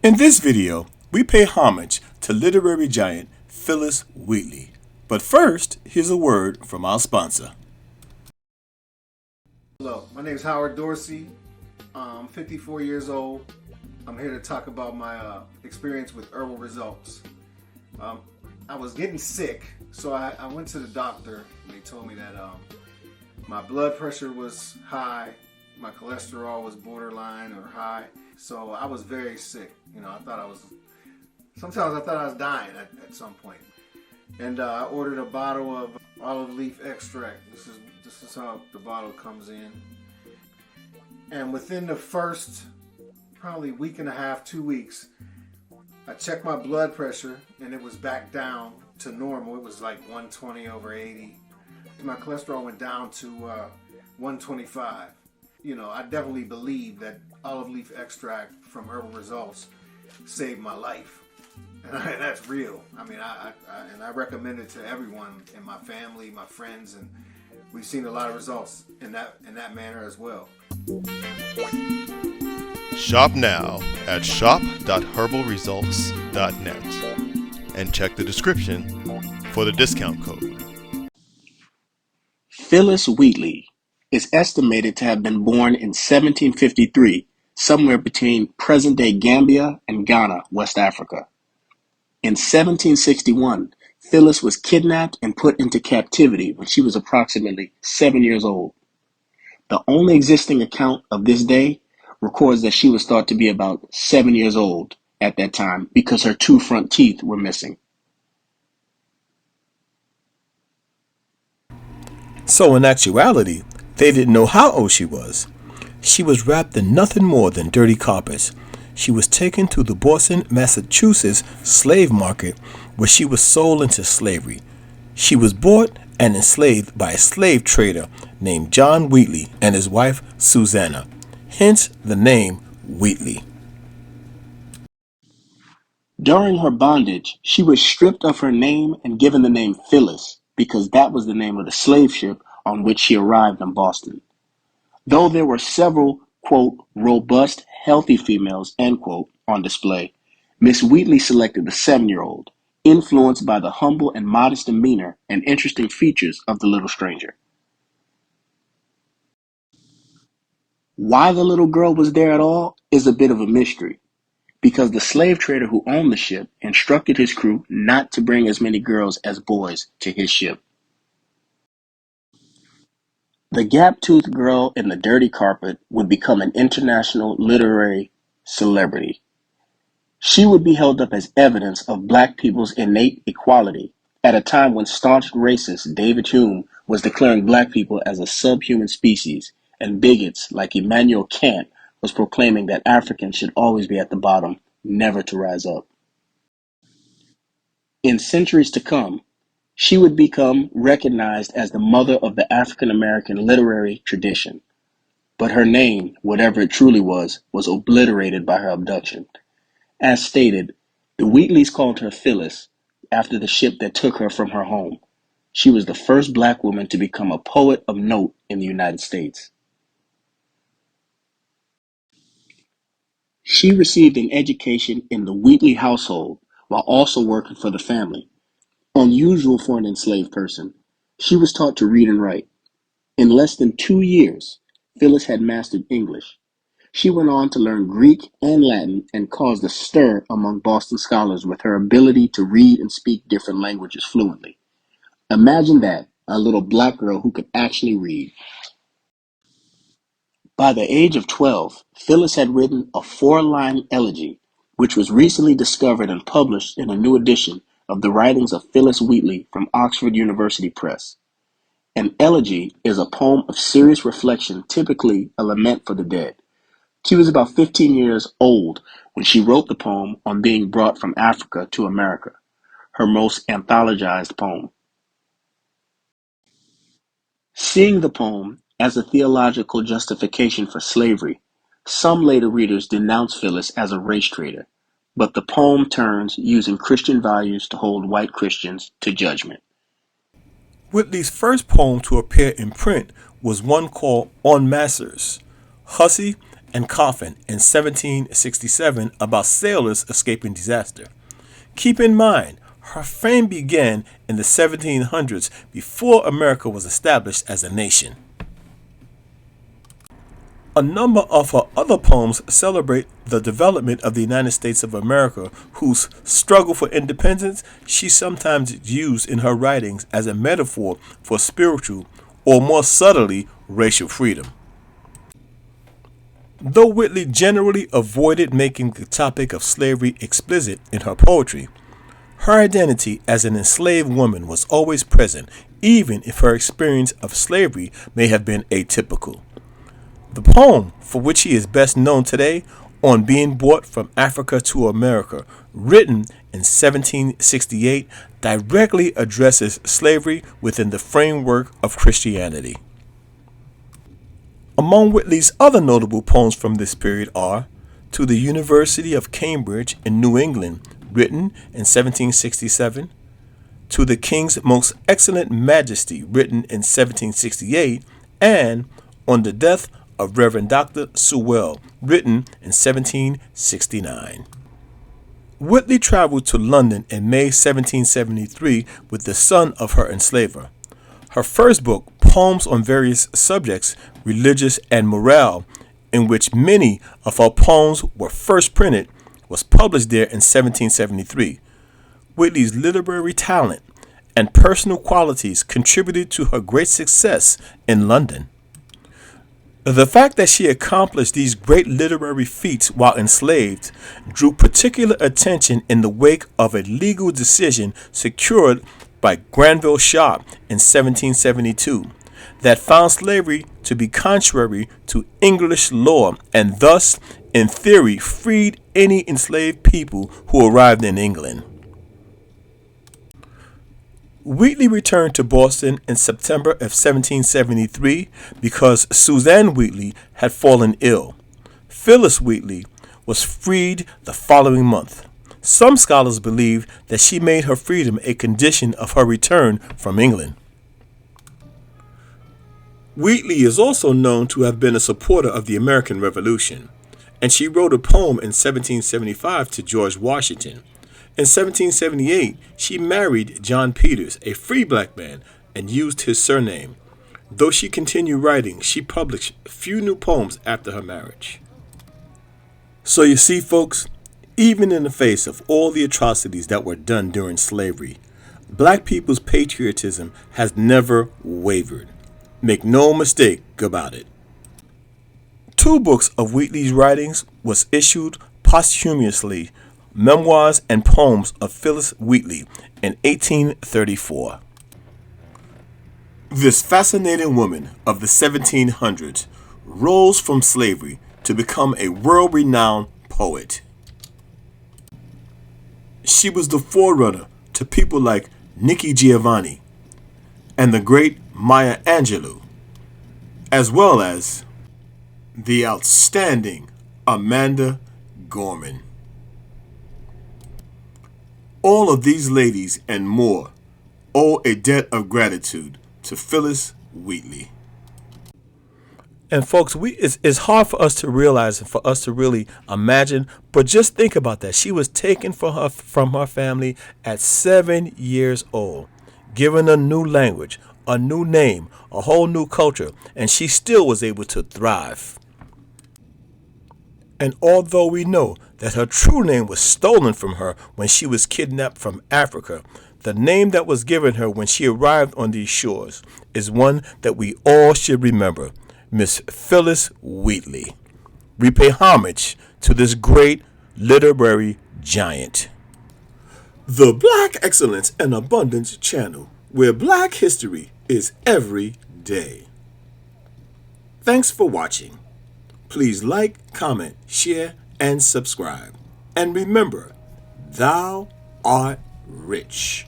In this video, we pay homage to literary giant Phyliss Wheatly. But first, here's a word from our sponsor. Hello, my name is Howard Dorsey. I'm 54 years old. I'm here to talk about my experience with Herbal Results. I was getting sick, so I went to the doctor. They told me that my blood pressure was high, my cholesterol was borderline or high, so I was very sick. Sometimes I thought I was dying at some point. And I ordered a bottle of olive leaf extract. This is how the bottle comes in. And within the first probably week and a half, 2 weeks, I checked my blood pressure and it was back down to normal. It was like 120/80. My cholesterol went down to 125. I definitely believe that olive leaf extract from Herbal Results saved my life. And that's real. I recommend it to everyone in my family, my friends, and we've seen a lot of results in that manner as well. Shop now at shop.herbalresults.net and check the description for the discount code. Phyliss Wheatly is estimated to have been born in 1753, somewhere between present-day Gambia and Ghana, West Africa. In 1761, Phyllis was kidnapped and put into captivity when she was approximately 7 years old. The only existing account of this day records that she was thought to be about 7 years old at that time because her two front teeth were missing. So in actuality, they didn't know how old she was. She was wrapped in nothing more than dirty carpets. She was taken to the Boston, Massachusetts slave market where she was sold into slavery. She was bought and enslaved by a slave trader named John Wheatly and his wife Susanna, hence the name Wheatly. During her bondage, she was stripped of her name and given the name Phyllis because that was the name of the slave ship on which she arrived in Boston. Though there were several, quote, robust, healthy females, end quote, on display, Miss Wheatly selected the 7-year-old, influenced by the humble and modest demeanor and interesting features of the little stranger. Why the little girl was there at all is a bit of a mystery, because the slave trader who owned the ship instructed his crew not to bring as many girls as boys to his ship. The gap-toothed girl in the dirty carpet would become an international literary celebrity. She would be held up as evidence of black people's innate equality at a time when staunch racist David Hume was declaring black people as a subhuman species, and bigots like Immanuel Kant was proclaiming that Africans should always be at the bottom, never to rise up. In centuries to come, she would become recognized as the mother of the African American literary tradition. But her name, whatever it truly was obliterated by her abduction. As stated, the Wheatleys called her Phyllis after the ship that took her from her home. She was the first black woman to become a poet of note in the United States. She received an education in the Wheatley household while also working for the family. Unusual for an enslaved person, she was taught to read and write. In less than 2 years, Phyllis had mastered English. She went on to learn Greek and Latin and caused a stir among Boston scholars with her ability to read and speak different languages fluently. Imagine that, a little black girl who could actually read. By the age of 12, Phyllis had written a 4-line elegy, which was recently discovered and published in a new edition of the writings of Phyliss Wheatly from Oxford University Press. An elegy is a poem of serious reflection, typically a lament for the dead. She was about 15 years old when she wrote the poem on being brought from Africa to America, her most anthologized poem. Seeing the poem as a theological justification for slavery, some later readers denounced Phyllis as a race traitor, but the poem turns using Christian values to hold white Christians to judgment. Whitley's first poem to appear in print was one called On Masters. Hussey and Coffin in 1767 about sailors escaping disaster. Keep in mind, her fame began in the 1700s before America was established as a nation. A number of her other poems celebrate the development of the United States of America, whose struggle for independence she sometimes used in her writings as a metaphor for spiritual, or more subtly, racial freedom. Though Wheatly generally avoided making the topic of slavery explicit in her poetry, her identity as an enslaved woman was always present, even if her experience of slavery may have been atypical. The poem for which she is best known today, On Being Brought from Africa to America, written in 1768, directly addresses slavery within the framework of Christianity. Among Wheatly's other notable poems from this period are To the University of Cambridge in New England, written in 1767, To the King's Most Excellent Majesty, written in 1768, and On the Death of Reverend Dr. Sewell, written in 1769. Wheatly traveled to London in May 1773 with the son of her enslaver. Her first book, Poems on Various Subjects, Religious and Morale, in which many of her poems were first printed, was published there in 1773. Wheatly's literary talent and personal qualities contributed to her great success in London. The fact that she accomplished these great literary feats while enslaved drew particular attention in the wake of a legal decision secured by Granville Sharp in 1772 that found slavery to be contrary to English law and thus, in theory, freed any enslaved people who arrived in England. Wheatly returned to Boston in September of 1773 because Suzanne Wheatly had fallen ill. Phyliss Wheatly was freed the following month. Some scholars believe that she made her freedom a condition of her return from England. Wheatly is also known to have been a supporter of the American Revolution, and she wrote a poem in 1775 to George Washington. In 1778, she married John Peters, a free black man, and used his surname. Though she continued writing, she published few new poems after her marriage. So you see, folks, even in the face of all the atrocities that were done during slavery, black people's patriotism has never wavered. Make no mistake about it. 2 books of Wheatly's writings was issued posthumously, Memoirs and Poems of Phyliss Wheatly, in 1834. This fascinating woman of the 1700s rose from slavery to become a world-renowned poet. She was the forerunner to people like Nikki Giovanni and the great Maya Angelo, as well as the outstanding Amanda Gorman. All of these ladies and more owe a debt of gratitude to Phyliss Wheatly. And folks, it's hard for us to realize and for us to really imagine, but just think about that. She was taken from her family at 7 years old, given a new language, a new name, a whole new culture, and she still was able to thrive. And although we know that her true name was stolen from her when she was kidnapped from Africa, the name that was given her when she arrived on these shores is one that we all should remember, Miss Phyliss Wheatly. We pay homage to this great literary giant. The Black Excellence and Abundance Channel, where Black history is every day. Thanks for watching. Please like, comment, share, and subscribe. And remember, thou art rich.